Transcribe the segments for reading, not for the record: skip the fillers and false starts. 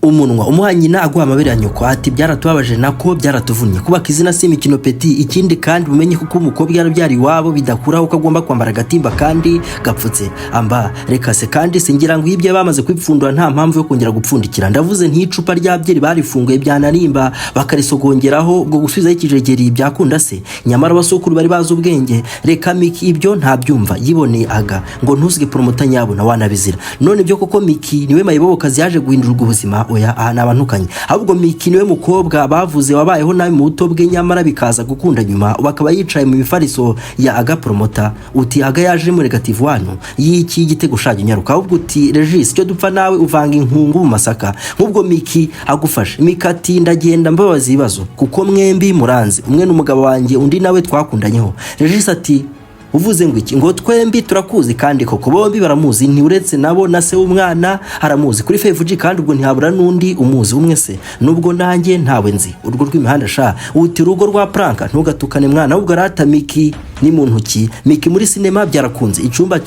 umunwa umuha nyina aguha amabere ya nyoko ati byaratubabaje nako byaratuvunnye kubaka izina si imikino peti ikindi kandi umenye kuko umukobwa yarabyari iwabo bidakuraho ko agomba kwambara agatimba kandi gapfutse amba reka se kandi singira ngo ibyo bamaze kwipfundura nta mpamvu yo kongera gupfundikira ndavuze nticupa rya byeri barifunguye byanarimba bakarisogongeraho ubwo gusubizaho ikijegeri byakunda se nyamara abasokuru bari bazi ubwenge reka Micky ibyo ntabyumva yiboneye aga ngo ntuzige promota nyabo na wanabizira none byo koko Micky niwe mayibobokazi yaje guhindurwa ubuzima oya aha nabantukanye ahubwo Micky niwe mukobwa bavuze wabayeho nawe mu buto bwe nyamara bikaza gukunda nyuma bakaba yicaye mu mifariso ya Agapromotor uti aga yaje muri negative 1 y'iki igitego shaje nyaruka ahubwo uti Regis cyo dupfa nawe uvanga inkungu mu masaka nk'ubwo Micky agufashe Mikati ndagenda mbabaza ibibazo kuko mwembi muranze umwe n'umugabo wanjye undi nawe twakundanyeho Regis ati uvuze ngo iki ngo twembi turakuzi kandi koko bombi baramuzi nti uretse nabo na se w'umwana haramuzi kuri FG kandi ubwo ntihabura nundi umuzi umwe se nubwo nanjye ntawe nzi urwo rw'imihanda sha uti rugo rwa pranka ntugatukane mwana ahubwo arata Micky ni mu ntoki Micky muri sinema byarakunze icyumba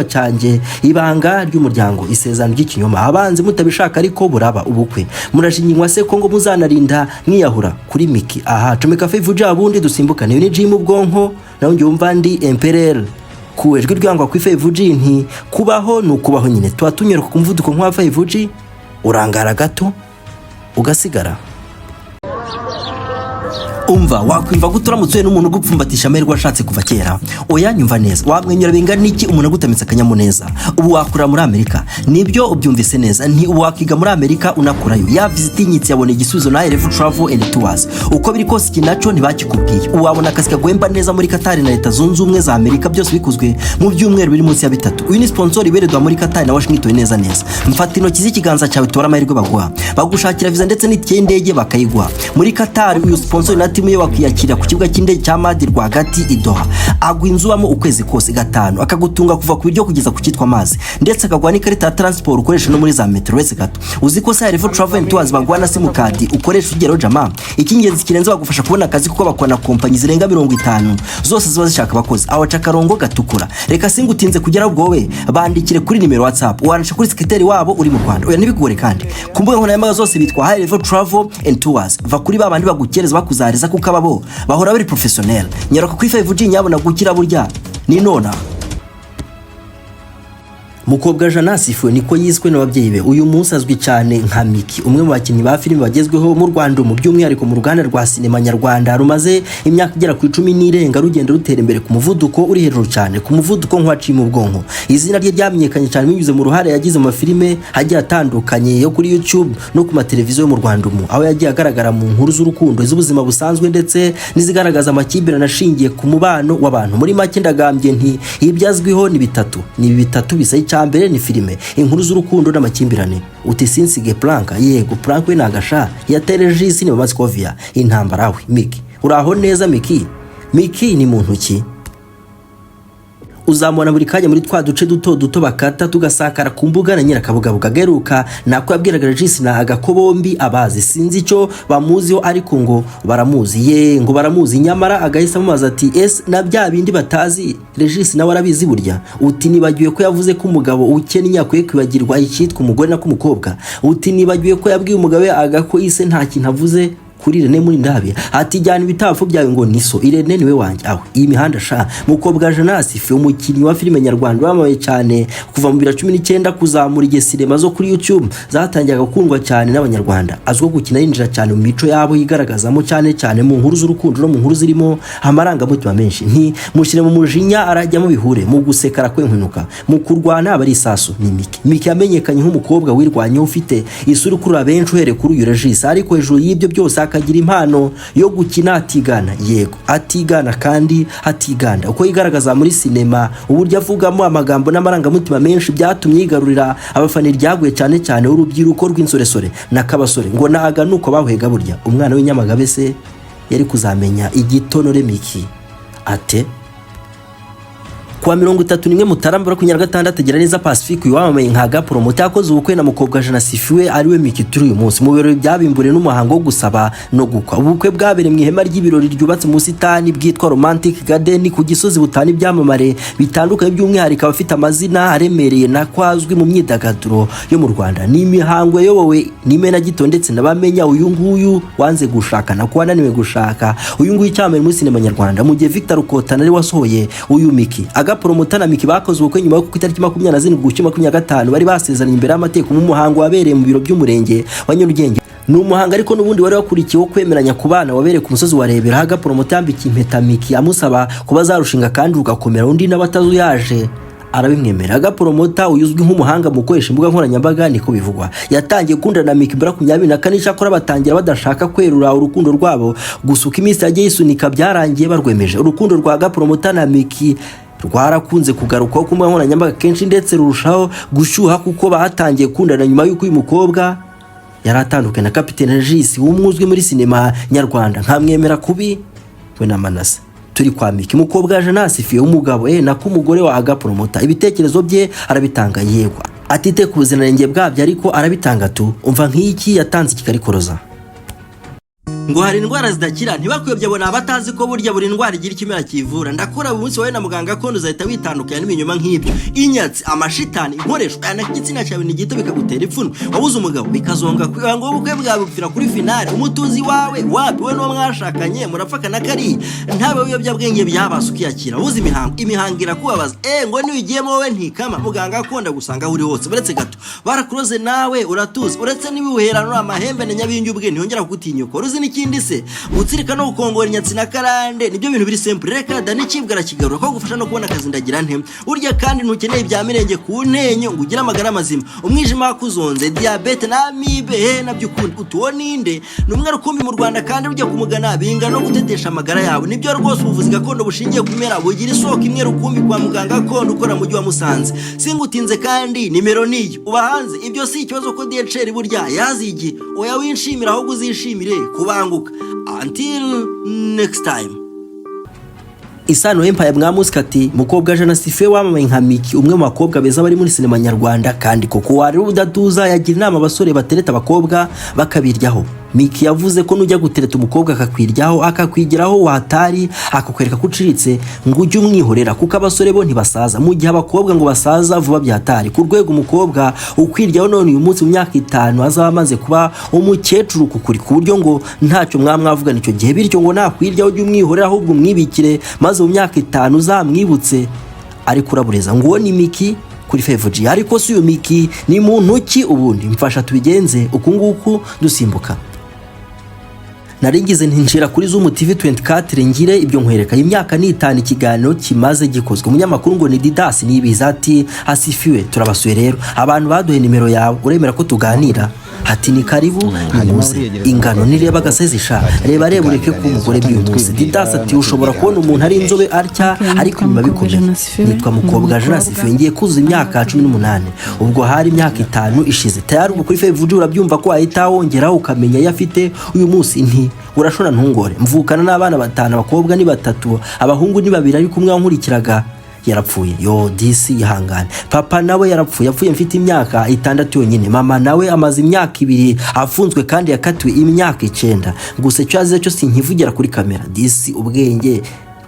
cyanjye ibanga ry'umuryango isezano ry'ikinyoma abanze mutabishaka ariko buraba ubukwe murashinywa se ko ngo muzanarinda mwiyahura kuri Micky aha comeka FG abundi dusimbukane ni gym ubwonko naho njyumva ndi empereur kuwejwe ryangwa ku FG nti kubaho nukubaho nyine twatunyereka ku mvuduko nkwa FG urangara gato ugasigara umva wakwimva guturamutse n'umuntu gupfumbatisha amerwa ashatse kuva kera oya nyumva neza wamwenyura bingana niki umuntu agutamitse akanyamuneza ubu wakura muri Amerika nibyo ubyumvise neza nti ubu wakiga muri Amerika unakurayo ya visiting yabona igisubizo na Eleven Travel and Tours uko biri kose kinaco ntibakikubwiye uwabona akazi kagwemba neza muri Qatar na Leta Zunze Ubumwe za Amerika byose bikozwe mu byumweru biri munsi ya bitatu uyu ni sponsor iberedwa muri Qatar na Washington neza mfata intoki z'ikiganza cyawe tora amahirwe baguha bagushakira visa ndetse n'itiyendege bakayigwa muri Qatar uyu sponsor timu yo wakiyakira ku kibuga cy'indege cya Hagati Rwagati idoha agwinzuwamo ukwezi kose gatanu akagutunga kuva ku biryo kugeza ku cyitwa amazi ndetse akagwa n'ikarita ya transport ukoresha no muri za metro wese gato uziko sa Eleven Travel and Tours bagwana simukadi ukoresha ugero jama ikingenzi kirenze bagufasha kubona akazi kuko bakwana kompanyi zirenga 50 zose ziba zishaka abakozi aho cakarongo gatukura reka singutinze kugera ubwo we bandikire kuri nimero WhatsApp wandisha kuri secretary wabo uri mu Rwanda oya nibigore kandi kumbuga nkoranyambaga zose bitwa Eleven Travel and Tours va kuri babandi bagukereza bakuzariza kuko ababo bahora bari professionnel nyaruka ku FG nyabona gukira burya ni nona Mukobwa Janasifu niko yiswe n'ababyeyi be uyu munsi azwi cyane nka Micky umwe mu bakinnyi ba filime bagezweho mu Rwanda mu by'umwihariko mu ruganda rwa sinema nyarwanda rumaze imyaka igera ku 10 n'irenga rugenda rutera imbere ku muvuduko uri hejuru cyane ku muvuduko nk'waciye mu bwonko izina rye ryamenyekanye cyane binyuze mu ruhare yagize mu filime hagiye atandukanye yo kuri YouTube no ku mateleviziyo mu Rwanda aho yagiye agaragara mu nkuru z'urukundo z'ubuzima busanzwe ndetse nizigaragaza amakibirana ashingiye ku mubano w'abantu muri make ndagambye nti ibyazwiho ni bitatu bisa cyambere ni filime inkuru z'urukundo n'amakimbirane utisinzige planka yego planka we nagasha ya Regis ni bamaze kovia intambara we Micky uraho neza Micky ni muntu ki uzamubona buri kanya muri twa duce duto bakata tugasakara ku mbuga na nyirakabuga gageruka nako yabwiraga Regis na Agako bombi abazi sinzi icyo bamuziho ariko ngo baramuzi ngo baramuzi nyamara agahisa mumaza ati na bya bindi batazi Regis nawe arabizi burya uti nibagiwe ko yavuze ko umugabo ukennye yakwiye kwibagirwa icyitwa umugore na kumukobwa uti nibagiwe ko yabwiye umugabo Agako ise nta kintu avuze kuri Irene muri ndabe ati jyana ibitafu byawe ngo niso Irene niwe wanje aho iyi mihanda sha Mukobwa Janasifu umukinnyi wa filime nyarwanda wamaye cyane kuva mu 2019 kuzamura igesirema zo kuri YouTube zatangiye gukundwa cyane n'abanyarwanda azwo gukina yinjira cyane mu mico yabo yigaragazamo cyane mu nkuru z'urukundo no mu nkuru zirimo amaranga mutima menshi nti mushire mu mujinya arajya mu bihure mu gusekara kwenkwinuka mu kurwana abari isasu ni Micky yamenyekanye nk'umukobwa wirwanye ufite isura kurura benshi uhere kuri uyu Regis ariko hejuru y'ibyo byose akagira impano yo gukina atigana kandi atiganda uko yigaragaza muri sinema uburyo avugamo amagambo n'amarangamutima menshi byatumye yigarurira abafani ryaguye cyane urubyiruko rw'insoresore nakabasore ngo naga nuko bahwega burya umwana w'inyamagabe se yari kuzamenya igitonore Micky ate Kuwa 31 Mutarama 2026 agera neza Pacifique wamamaye nka Agapromotor yakoze ubukwe na mukobwa jana sifiwe ariwe Micky turi uyu munsi mu birori byabimbure n'umuhango wo gusaba no gukwa. Ubukwe bwabereye mu ihema ry'ibirori ryubatse mu busitani bwitwa Romantic Garden ku Gisozi butani byamamare bitandukanye by'umwihariko abafite amazina aremereye na kwazwi mu myidagaduro yo mu Rwanda. Ni imihango yobowe n'imena gito ndetse nabamenya uyu nguyu wanze gushaka na kwananiwe gushaka. Uyu nguyu cyamere muri sinema nyarwanda mu gihe Victor Rukotana ari wasohoye uyu Micky. Agapromotor na Micky bakoze ubukwe nyuma yo ku itariki 27/25 bari basezeranye imbere y'amategeko mu muhango wabereye mu biro by'umurenge wa Nyarugenge. Ni umuhanga ariko n'ubundi wari wakurikiyeho kwemeranya ku bana wabereye ku musozi wa Rebera. Agapromotor yambika impeta Micky amusaba kuba zarushinga kandi rugakomera undi n'abatazuyaje arabimwemera. Agapromotor uyuzwi nk'umuhanga mu gukoresha imbuga nkoranyambaga niko bivugwa yatangiye gukundana na Micky 24 cyakora batangira badashaka kwerura urukundo rwabo gusuka iminsi yagiye isunika byarangiye barwemeje. Urukundo rwa Agapromotor na Micky rwarakunze kugaruka ku mbuga nkoranyambaga kenshi ndetse rurushaho gushyuha kuko bahatangiye kundana nyuma y'uko uyu mukobwa yaratandukanye na Kapitene Regis w'umwuzwi muri sinema nyarwanda nkamwemera kubi we na Manase. Turi kwa Micky mukobwa jana sifiwe umugabo nako umugore wa Agapromotor ibitekerezo bye arabitanga yegwa atite ku buziranenge bwabyo ariko arabitanga tu umva nk'iki yatanze kikarikoroza ngo hari indwara zidakira ntibakuyobye bona abatazi ko burya buri ndwara igira ikimera kivura. Ndakora umunsi wawe na muganga ko uzahita witandukanya n'ibinyoma nk'ibyo inyatsi amashitani inkoresho n'igitsina cyawe ni gito bikagutera ipfuno wabuze umugabo bikazonga ngo ubukwe bwawe bupfira kuri finale umutuzi wawe wapi we no mwashakanye murapfaka kari ntabe uyobya bwenge byabasukiyakira ubuze imihangira kubabaza ngo niwigiyemo wowe ntikama muganga akonda gusanga uri hose buretse gato barakuroze nawe uratuze uretse nibiwuherano amahembe na nyabingi ubwe ntiyongera kugutinyuka uruzi ikindi se gutsirika no gukongora inyatsi na karande nibyo bintu biri simple reka dani kibwara kigarura ko gufasha no kubona akazi ndagira nte urya kandi ntukeneye ibya mirenge ku ntenyo ngo ugira amagara mazima umwijima wakuzonze diabete na amibe nabyo ukundi utuoninde numwe rukumbi mu Rwanda kandi urya kumugana binga no gutetesha amagara yawe nibyo rwose ubuvuzi gakondo bushingiye kumera bugira isoko imwe rukumbi kwa muganga gakondo ukora mu gihe wa Musanze singutinze kandi nimero niyo ubahanze ibyo si ikibazo ko DHR burya yazigi oya winshimira aho guzishimire kuba until next time. Isano Empire mwamusikati mukobwa jana sifiwe wamamaye nka Micky umwe mu bakobwa beza bari muri sinema nyarwanda kandi koko wari udatuza yagira inama abasore batereta abakobwa bakabiryaho. Micky yavuze ko nujya gutereta umukobwa akakwiryaho akakwigiraho watari akakwereka kuciritse ngo ujye umwihorera kuko abasore bo ntibasaza mu gihe abakobwa ngo basaza vuba byatari ku rwego umukobwa ukwiryaho none uyu munsi mu myaka 5 azaba amaze kuba umukecuru kukuri ku buryo ngo ntacyo mwamwavugana icyo gihe bityo ngo nakwiryaho ujye umwihorera ahubwo umwibikire maze mu myaka 5 uzamwibutse ari kurabureza ngo ni Micky kuri Fevuji ariko si uyu Micky ni muntu ki ubundi mfasha tubigenze ukunguku dusimbuka. Naringize ntinjira kuri Zoom TV 24 ngire ibyo nkwereka imyaka ni 5 ikiganiro kimaze gikozwe umunyamakuru ngo ni Didas nibiza ati asifiwe turabasuye rero abantu baduhe nimero yawe uremera ko tuganira hati ni karibu nimuze ingano nireba gasezisha reba ureke ku mugore by'uyu munsi. Didas ati ushobora kubona umuntu ari inzobe atya ariko nyuma bikomeye nitwa mukobwa jana sifiwe ngiye kuza imyaka 18 ubwo hari imyaka 5 ishize tayari ubwo kuri Fevuji urabyumva ko ahita wongeraho ukamenya yafite uyu munsi nti urashona ntungore mvukana n'abana 5 abakobwa ni 3 abahungu ni 2 ariko umwe wankurikiraga yarapfuye yo disi ihangane papa nawe yapfuye mfite imyaka 6 yonyine mama nawe amaze imyaka 2 afunzwe kandi yakatiwe imyaka 9 gusa cyaze cyo sinkivugira kuri kamera disi ubwenge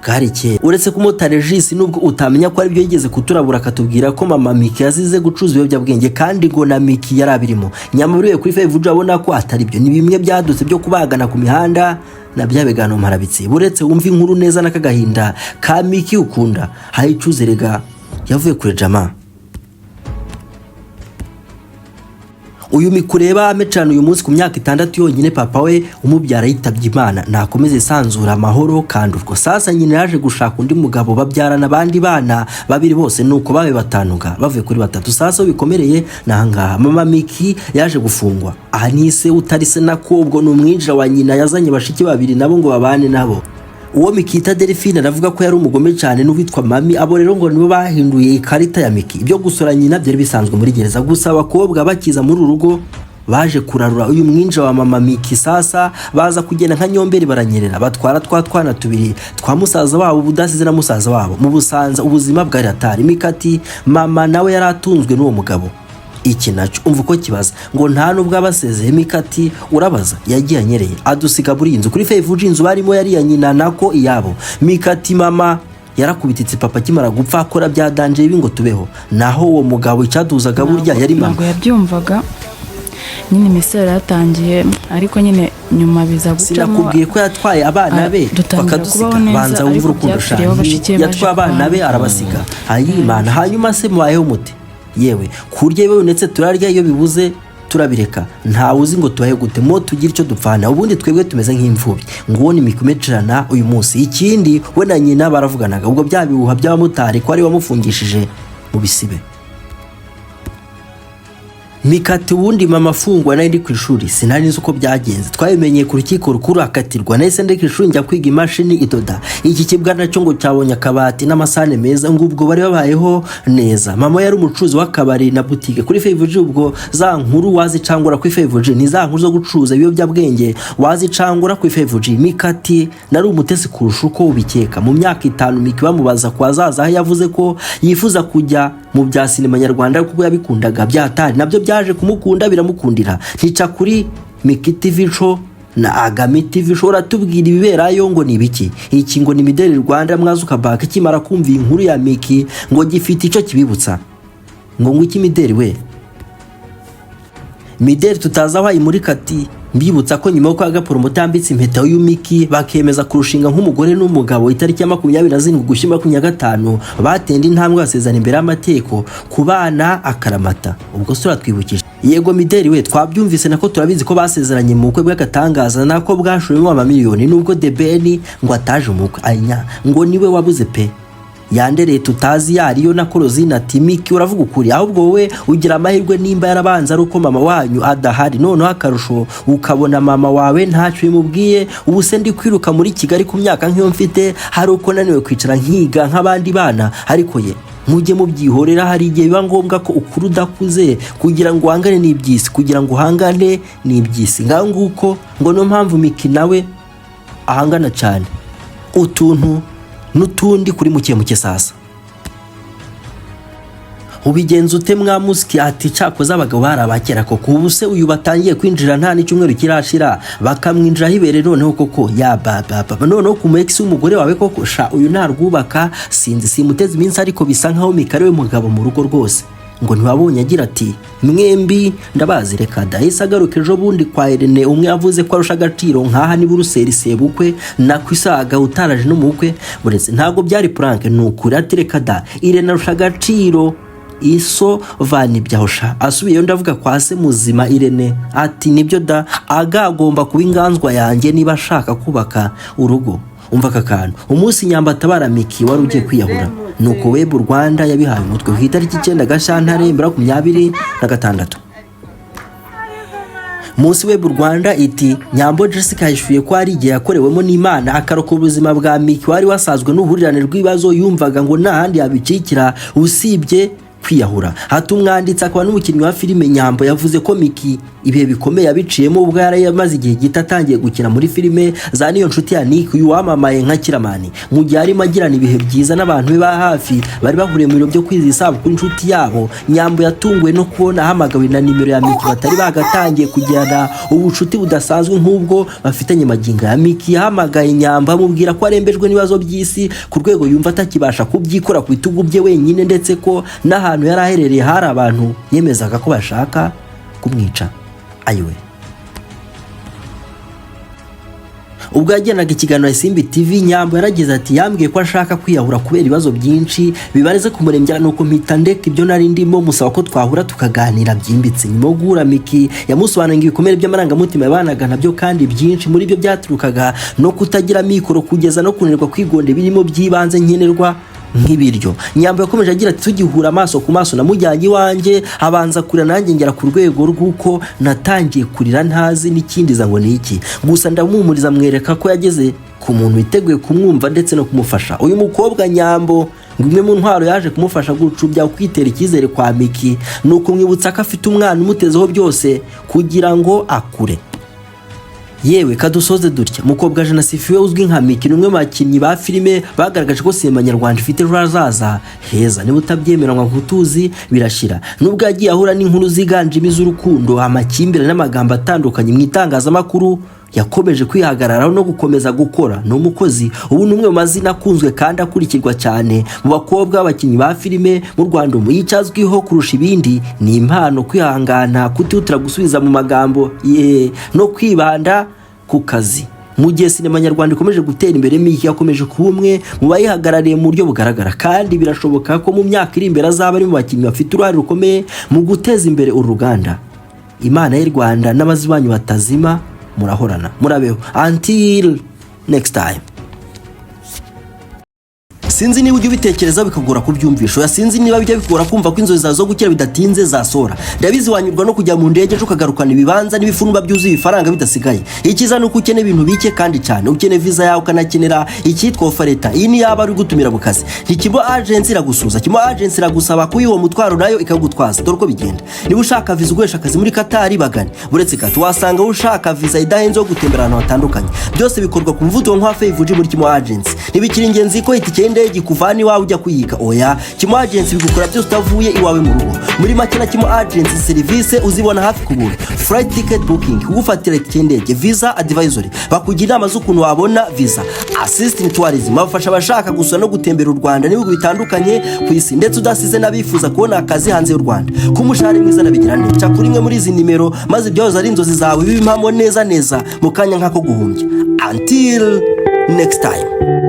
bwarike uretse kumota Regis nubwo utamenya ko ari byo yigeze kuturabura akatubwira ko mama Micky yazize gucuza ibyo bwenge kandi ngo na Micky yarabirimo nyamuriye kuri Fevuji abona ko atari byo ni bimwe byadutse byo kubagana ku mihanda na byabegano marabitse buretse wumva inkuru neza n'Agahinda ka Micky ukunda hayicuzerega yavuye kure jama. Uyu mikureba amecana uyu munsi ku myaka 6 yonyine papa we umubyara yitabye Imana nakomeze sanzura amahoro kandi urwo sasa nyine yaje gushaka undi mugabo babyarana abandi bana babiri bose nuko babe batanuga bavuye kuri 3 sasa bikomereye nahangaha mama Micky yaje gufungwa ahanise utarise nako ubwo numwinjira wa nyina yazanye bashiki babiri nabo ngo babane nabo. Uwo Micky Delphine aravuga ko yari umugome cyane n'uwitwa Mami abo rero ngo nibo bahinduye ikarita ya Micky ibyo gusora nyina byari bisanzwe muri gereza gusa abakobwa bakiza muri urugo baje kurarura uyu mwinja wa mama Micky. Sasa baza kugenda nka nyomberi baranyerera batwara twana tubiri twa musaza wabo budasize na musaza wabo mu Busanza. Ubuzima bwari atari Micky mama nawe yaratunzwe n'uwo mugabo. Iki naco umva uko kibaza ngo nta nubwo abasezeye Micky urabaza yagiye anyereye adusiga buri inzu kuri Fevuji inzu barimo yari ya nyina nako iyabo. Micky mama yarakubititse papa kimara gupfa akora bya danje ibi ngo tubeho, naho uwo mugabo icyaduzaga burya yari mama. Ntabwo yabyumvaga nyine imisoro yatangiye ariko nyine nyuma biza gucamo. Sinakubwiye ko yatwaye abana be bakadusiga banza wumva urukundo shani yatwaye abana be arabasiga ayimana. Hanyuma se mubayeho mute? Yewe kurya yewe ndetse turarya iyo bibuze turabireka ntawe uzi ngo tubaye gute mo tugira icyo dupfana ubundi twebwe tumeze nk'imfubyi. Ngo ni mikumecerana uyu munsi. Ikindi we na nyina baravuganaga ubwo byabihuha by'abamotari ko ari wamufungishije mu bisibe. Micky ubundi mama afungwa nari ndi ku ishuri sinari nzi uko byagenze. Twabimenye ku rukiko rukuru akatirwa nahise ndi ku ishuri njya kwiga imashini idoda. Iki kibwa nacyo ngo cyabonye akabati n'amasahane meza ngo ubwo bari babayeho neza. Mama yari umucuruzi w'akabari na boutique kuri Fevuji. Ubwo za nkuru wazicangura kuri Fevuji ni za nkuru zo gucuruza ibiyobyabwenge wazicangura kuri Fevuji. Micky nari umutesi kurusha uko ubikeka. Mu myaka 5 Micky bamubaza kwa zaza yavuze ko yifuza kujya mu bya sinema nyarwanda kuko yabikundaga byatari nabyo byaje kumukunda biramukundira. Ntica kuri Micky TV show na Agami TV show ratubwira ibiberayo ngo ni biki. Iki ngo ni mideli Rwanda mwazuka back kimara kumva inkuru ya Micky ngo gifite ico kibibutsa ngo iki mideli we mideli tutazaho muri kati. Mbibutsa ko nyuma yo kwa Agapromotor ambitse impeta y'uyu Micky bakemeza kurushinga nk'umugore n'umugabo itariki ya 27 Ugushyingo 2025 batenda intambwe basezana imbere y'amateko kubana akaramata. Ubwo sura twibukije yego mideli we twabyumvise nako turabizi ko basezeranye mu bukwe bw'agatangaza nako bwashuyemo amamiliyoni nubwo debeni ngo ataje umukwe anya ngo niwe wabuze pe yandereye tutazi yariyo na Korozina ati Micky uravuga ukuri ahubwo wowe ugira amahirwe nimba yarabanza ari uko mama wanyu adahari noneho akarusho ukabona mama wawe ntacyo bimubwiye. Ubu se ndi kwiruka muri Kigali ku myaka nk'iyo mfite hari uko naniwe kwicara nkiga nk'abandi bana ariko ye mujye mubyihorera. Hari igihe biba ngombwa ko ukuru udakuze kugira ngo uhangane n'ibyisi kugira ngo uhangane n'ibyisi ngaho nguko ngo no mpamvu Micky nawe ahangana cyane utuntu n'utundi kuri muke sasa. Ubigenza ute mwamusiki ati cyakoze abagabo barabakera koko ubu se uyu batangiye kwinjira nta n'icyumweru kirashira bakamwinjira hibere noneho koko ya baba noneho ku ex umugore wawe koko sha uyu ntarwubaka sinzi simuteze iminsi ariko bisa nkaho Micky we mugabo mu rugo rwose. Ngo ntiwabonye agira ati mwembi ndabazi reka dahise agaruka ejo bundi kwa Irene umwe yavuze ko arusha agaciro nkaha ni Buruseli sebukwe na kwisaga utaraje no mukwe buretse ntago byari prank nukuri ati reka da Irene arusha agaciro iso vani byahosha asubiyeyo ndavuga kwa se muzima Irene ati nibyo da agagomba kuba inganzwa yanjye niba ashaka kubaka urugo. Umva kakano umunsi nyambatabara Micky wari ugiye kwiyahura nuko web Rwanda yabihaye umutwe ku itariki 9 Gashyantare 2026. Munsi web Rwanda iti Nyambo Jessica yishuye ko ari igihe yakorewemo n'Imana akaroko ubuzima bwa Micky wari wasazwe n'ubuhurirane rw'ibibazo yumvaga ngo nahandi yabicikira usibye kwiyahura. Hatumwanditse akaba n'umukinnyi wa filime Nyambo yavuze ko Micky ibihe bikomeye abiciyemo ubwo yari yamaze igihe gitatangiye gukina muri filime za niyo nshuti ya Nick uyu wamamaye nka Kiramani mu gihe arimo agirana ibihe byiza n'abantu be ba hafi bari bahuriye mu biro byo kwizihiza isabukuru inshuti yabo. Nyambo yatunguwe no kubona ahamagawe na nimero ya Micky batari bagatangiye kugirana ubucuti budasanzwe nk'ubwo bafitanye maginga ya Micky yahamagaye Nyambo amubwira ko arembejwe n'ibibazo by'isi ku rwego yumva atakibasha kubyikora ku bitugu bye wenyine ndetse ko n'ahantu yari aherereye hari abantu yemezaga ko bashaka kumwica. Ayiwe ubwo yagenaga ikiganiro Simbi TV Nyambo yaragize ati yambwiye ko ashaka kwiyahura kubera ibibazo byinshi bibareze kumurembya nuko mpita ndeka ibyo nari ndimo musaba ko twahura tukaganira byimbitse. Nyuma guhura Micky yamusobanuriye ibikomere by'amarangamutima yabanaga nabyo kandi byinshi muri byo byaturukaga no kutagira mikoro kugeza no kunirwa kwigonde birimo byibanze nkenerwa nk'ibiryo. Nyambo yakomeje agira ati tugihura amaso ku maso namujyanye iwanjye abanza kurira nanjye ngera ku rwego rw'uko natangiye kurira ntazi n'ikindiza ngo ni iki, gusa ndamumuriza mwereka ko yageze ku muntu witeguye kumwumva ndetse no kumufasha. Uyu mukobwa Nyambo ngumwe mu ntwaro yaje kumufasha gucubya kwitera icyizere kwa Micky, nuko kumwibutsa ko afite umwana umutezeho byose kugira ngo akure. Yewe kadusoze dutya, mukobwa Jenasifiwe uzwi nka Micky numwe mu bakinnyi ba filime bagaragaje ko sinema nyarwanda ifite rurazaza heza. Niba utabyemeranywa kutuzi birashira, nubwo yagiye ahura n'inkuru ziganjemo iz'urukundo, amakimbirane n'amagambo atandukanye mu itangazamakuru, yakomeje kwihagararaho no gukomeza gukora. Ni umukozi ubu numwe mu mazina akunzwe kandi akurikirwa cyane mu bakobwa b'abakinnyi ba filime mu Rwanda. Yicazwiho kurusha ibindi ni impano, kwihangana, kutihutira gusubiza mu magambo no kwibanda ku kazi. Mu gihe sinema nyarwanda ikomeje gutera imbere, Micky yakomeje kuba umwe mu bayihagarariye mu buryo bugaragara, kandi birashoboka ko mu myaka iri imbere azaba ari mu bakinnyi bafite uruhare rukomeye mu guteza imbere uru Ruganda. Imana y'u Rwanda n'abazi banyu batazima, murahorana murabeho until next time. Sinzi niba ujye ubitekereza bikagora kubyumvisha, ya sinzi niba bijya bikora kumva ko inzozi zawe zo gukira bidatinze zasora. Ndabizi wanyurwa no kujya mu ndege ejo ukagarukana ibibanza n'ibifunba byuzuye ibifaranga bidasigaye. Ikiza nuko ukeneye ibintu bike kandi cyane, ukeneye visa yawe ukanakenera icyitwa ofereta. Iyi ni yaba ari gutumira mu kazi, ntikimo agency iragusuza, kimo agency iragusaba ko uwo mutwaro nayo ikagutwaza. Dore uko bigenda. Niba ushaka visa uguhesha akazi muri Qatar bagane, buretse ka wasanga ushaka visa idahenze yo gutembera ahantu hatandukanye. Byose bikorwa ku mvuto nka Favor muri kimo agency. Ntibikiri ingenzi ko itike gikuvana iwawe ujya kuyiga, oya kimo agency bigukora byose utavuye iwawe mu rugo. Muri make na kimo agency service uzibona hafi ku buntu. Flight ticket booking, kugufatira itike, visa advisory, bakugira inama z'ukuntu wabona visa, assistant tourism, bafasha abashaka gusura no gutembera u Rwanda n'ibihugu bitandukanye ku isi, ndetse udasize n'abifuza kubona akazi hanze y'u Rwanda. Kumushahara mwiza nabigira neza, cya kuri imwe muri izi nimero maze byahoze ari inzozi zawe bibimpamo neza mu kanya nk'ako guhumbya. Until next time.